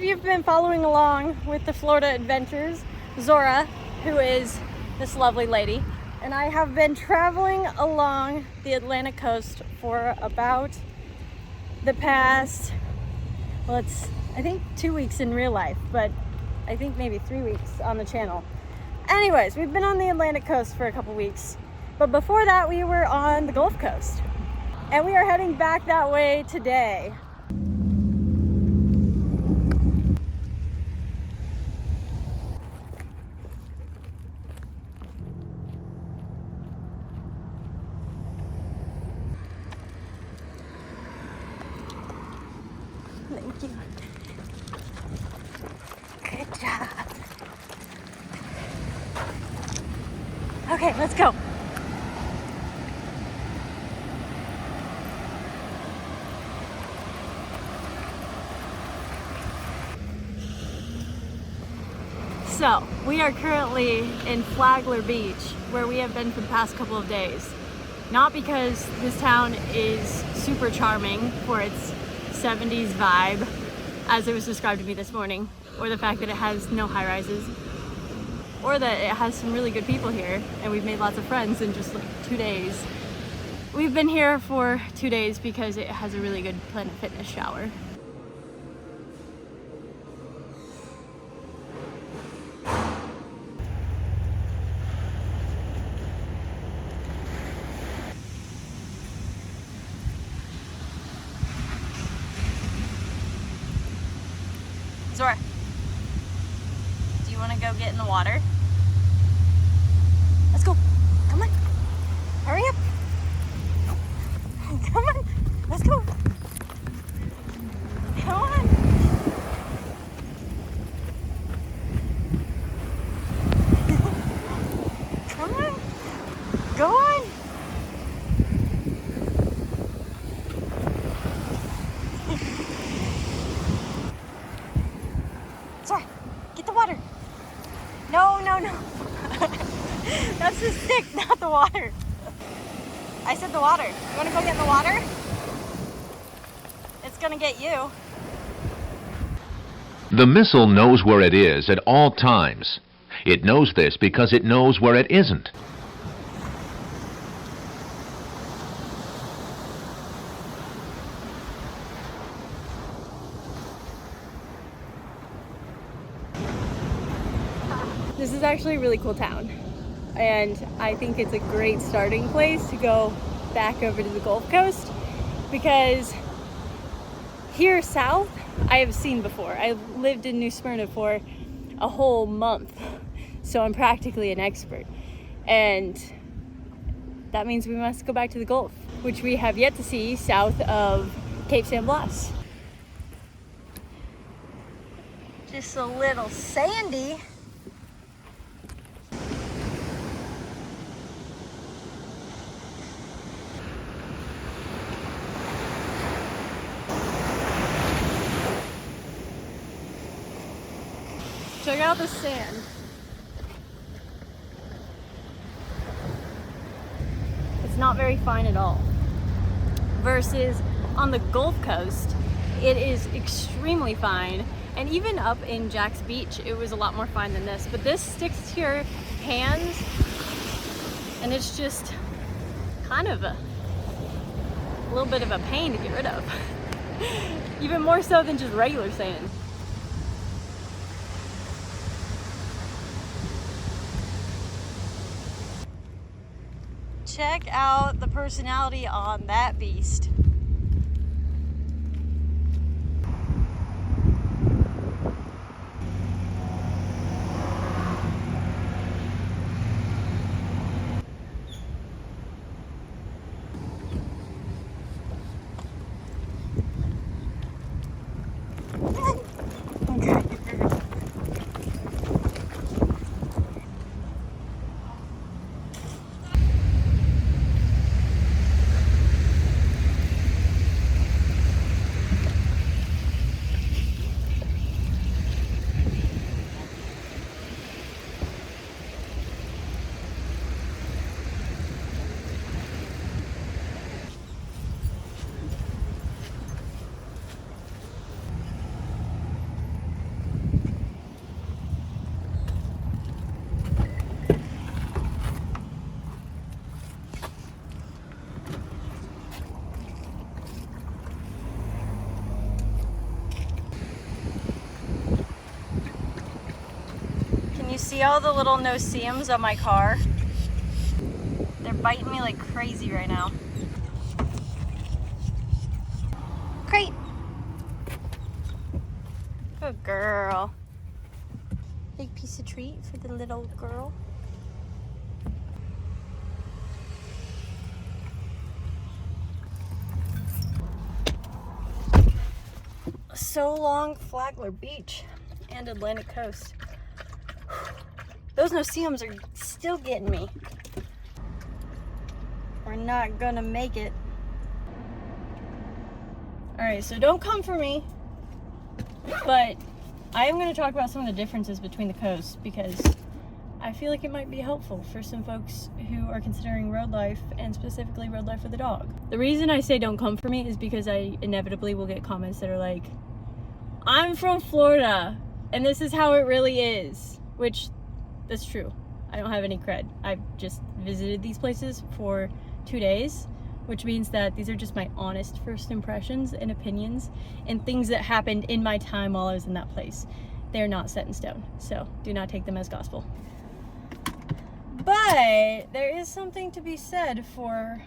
of you have been following along with the Florida adventures, Zora, who is this lovely lady, and I have been traveling along the Atlantic coast for about the past, well, it's I think 2 weeks in real life, but I think maybe 3 weeks on the channel. Anyways, we've been on the Atlantic coast for a couple weeks, but before that we were on the Gulf Coast, and we are heading back that way today. Thank you. Good job. Okay, let's go. So, we are currently in Flagler Beach, where we have been for the past couple of days. Not because this town is super charming for its 70s vibe, as it was described to me this morning, or the fact that it has no high-rises, or that it has some really good people here, and we've made lots of friends in just like 2 days. We've been here for 2 days because it has a really good Planet Fitness shower. Zora, do you want to go get in the water? Let's go. Come on. Hurry up. Come on. Let's go. Come on. Come on. Go on. Sorry, get the water. No, no, no. That's the stick, not the water. I said the water. You want to go get in the water? It's gonna get you. The missile knows where it is at all times. It knows this because it knows where it isn't. This is actually a really cool town, and I think it's a great starting place to go back over to the Gulf Coast, because here south I have seen before. I lived in New Smyrna for a whole month, so I'm practically an expert, and that means we must go back to the Gulf, which we have yet to see south of Cape San Blas. Just a little sandy. Check out the sand. It's not very fine at all. Versus on the Gulf Coast, it is extremely fine. And even up in Jack's Beach, it was a lot more fine than this. But this sticks to your hands, and it's just kind of a little bit of a pain to get rid of. Even more so than just regular sand. Check out the personality on that beast. See all the little no-see-ums on my car? They're biting me like crazy right now. Crate! Good girl. Big piece of treat for the little girl. So long, Flagler Beach and Atlantic Coast. Those no-see-ums are still getting me. We're not gonna make it. Alright, so don't come for me, but I am gonna talk about some of the differences between the coasts because I feel like it might be helpful for some folks who are considering road life and specifically road life with a dog. The reason I say don't come for me is because I inevitably will get comments that are like, I'm from Florida and this is how it really is, which that's true. I don't have any cred. I've just visited these places for 2 days, which means that these are just my honest first impressions and opinions and things that happened in my time while I was in that place. They're not set in stone, so do not take them as gospel. But there is something to be said for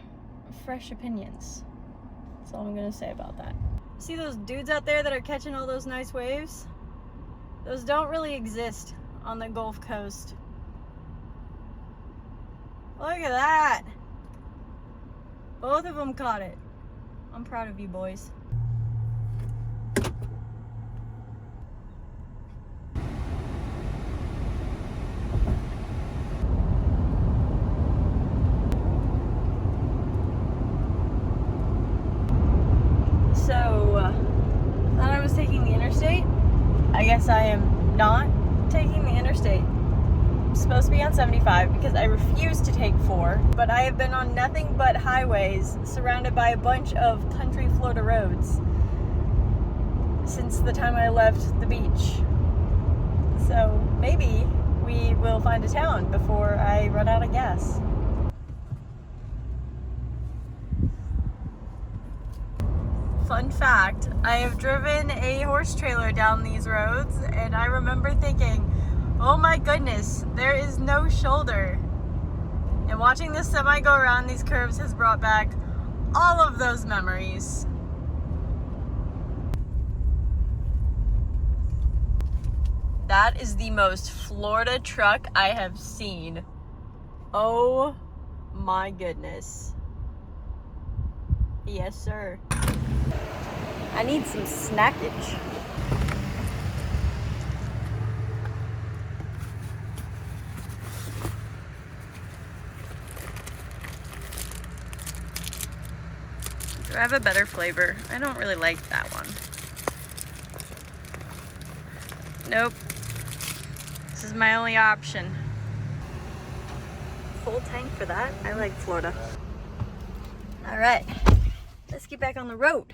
fresh opinions. That's all I'm gonna say about that. See those dudes out there that are catching all those nice waves? Those don't really exist on the Gulf Coast. Look at that! Both of them caught it. I'm proud of you boys. Thought I was taking the interstate. I guess I am not taking the interstate. I'm supposed to be on 75 because I refuse to take 4, but I have been on nothing but highways surrounded by a bunch of country Florida roads since the time I left the beach. So maybe we will find a town before I run out of gas. Fun fact, I have driven a horse trailer down these roads and I remember thinking, oh my goodness, there is no shoulder. And watching this semi go around these curves has brought back all of those memories. That is the most Florida truck I have seen. Oh my goodness. Yes, sir. I need some snackage. Do I have a better flavor? I don't really like that one. Nope. This is my only option. Full tank for that. I like Florida. All right, let's get back on the road.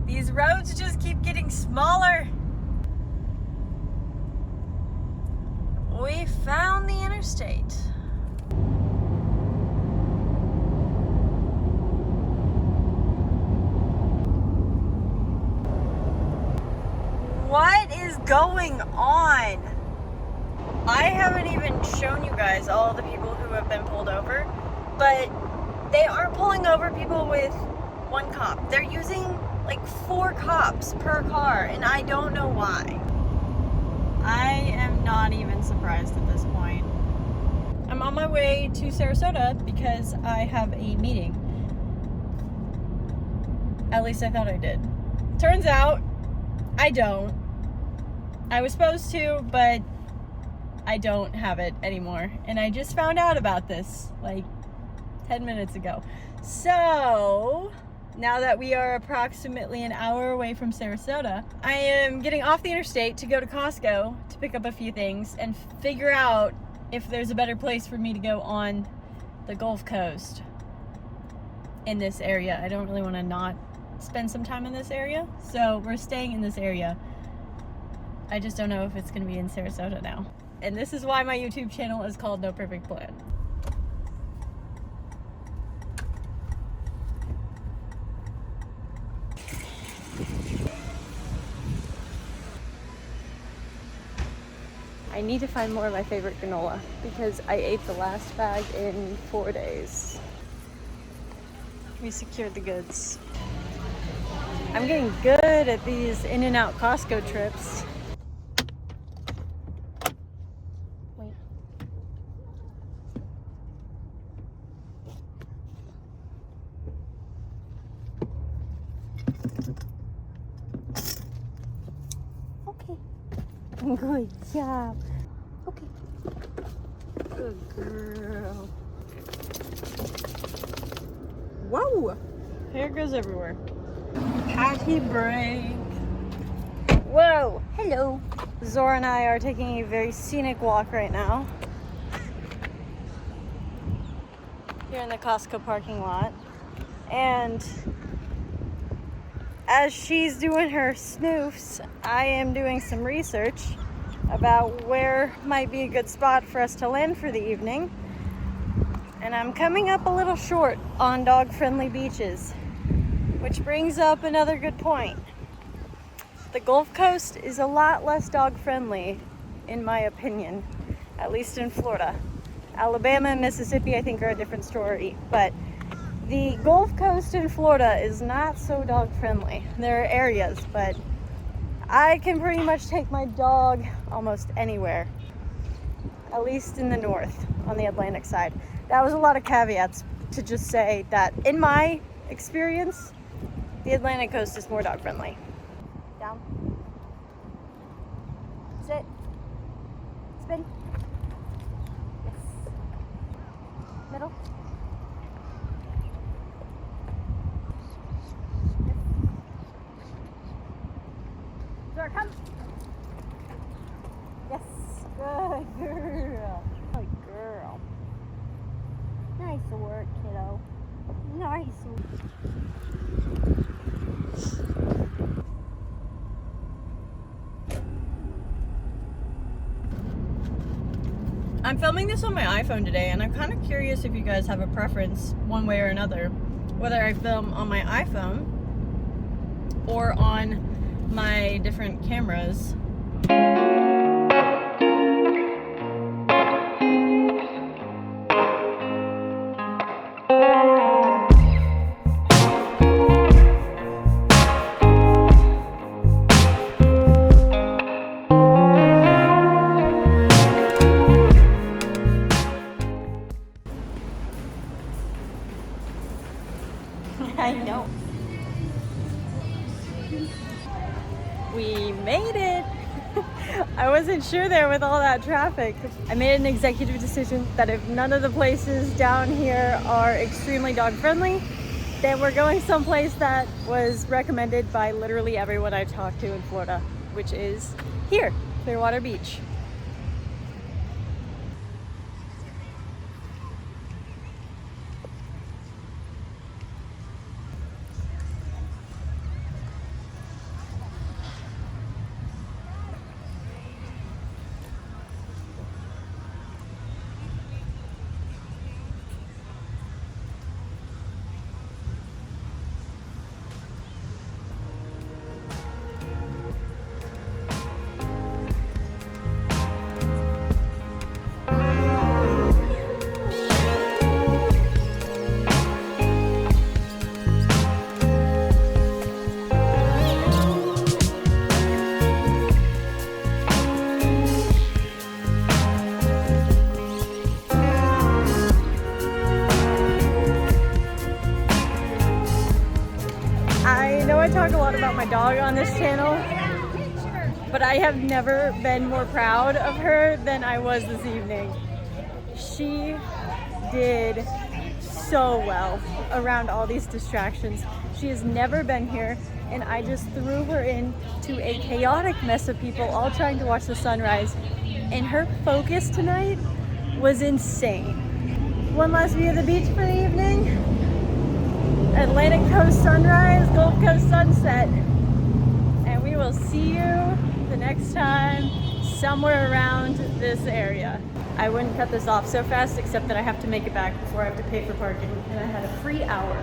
These roads just keep getting smaller. We found the interstate. What is going on? I haven't even shown you guys all the people who have been pulled over, but they aren't pulling over people with one cop. They're using like 4 cops per car, and I don't know why. I am not even surprised at this point. I'm on my way to Sarasota because I have a meeting. At least I thought I did. Turns out, I don't. I was supposed to, but I don't have it anymore. And I just found out about this like 10 minutes ago. So now that we are approximately an hour away from Sarasota, I am getting off the interstate to go to Costco to pick up a few things and figure out if there's a better place for me to go on the Gulf Coast in this area. I don't really want to not spend some time in this area, so we're staying in this area. I just don't know if it's going to be in Sarasota now. And this is why my YouTube channel is called No Perfect Plan. I need to find more of my favorite granola because I ate the last bag in 4 days. We secured the goods. I'm getting good at these in and out Costco trips. Wait. Okay. Good job. Okay. Good girl. Whoa! Hair goes everywhere. Patty break. Whoa! Hello. Zora and I are taking a very scenic walk right now. Here in the Costco parking lot. And as she's doing her snoofs, I am doing some research about where might be a good spot for us to land for the evening. And I'm coming up a little short on dog-friendly beaches, which brings up another good point. The Gulf Coast is a lot less dog-friendly, in my opinion, at least in Florida. Alabama and Mississippi, I think, are a different story, but the Gulf Coast in Florida is not so dog-friendly. There are areas, but I can pretty much take my dog almost anywhere, at least in the north, on the Atlantic side. That was a lot of caveats to just say that, in my experience, the Atlantic coast is more dog-friendly. Down. Sit. Spin. Yes. Middle. Yes. Zora, come. Yes. Good girl. Good girl. Nice work, kiddo. Nice work. I'm filming this on my iPhone today, and I'm kind of curious if you guys have a preference one way or another, whether I film on my iPhone or on my different cameras. I know. We made it. I wasn't sure there with all that traffic. I made an executive decision that if none of the places down here are extremely dog friendly, then we're going someplace that was recommended by literally everyone I talked to in Florida, which is here, Clearwater Beach. I talk a lot about my dog on this channel, but I have never been more proud of her than I was this evening. She did so well around all these distractions. She has never been here, and I just threw her into a chaotic mess of people all trying to watch the sunrise, and her focus tonight was insane. One last view of the beach for the evening. Atlantic coast sunrise, Gulf Coast sunset. And we will see you the next time somewhere around this area. I wouldn't cut this off so fast, except that I have to make it back before I have to pay for parking, and I had a free hour.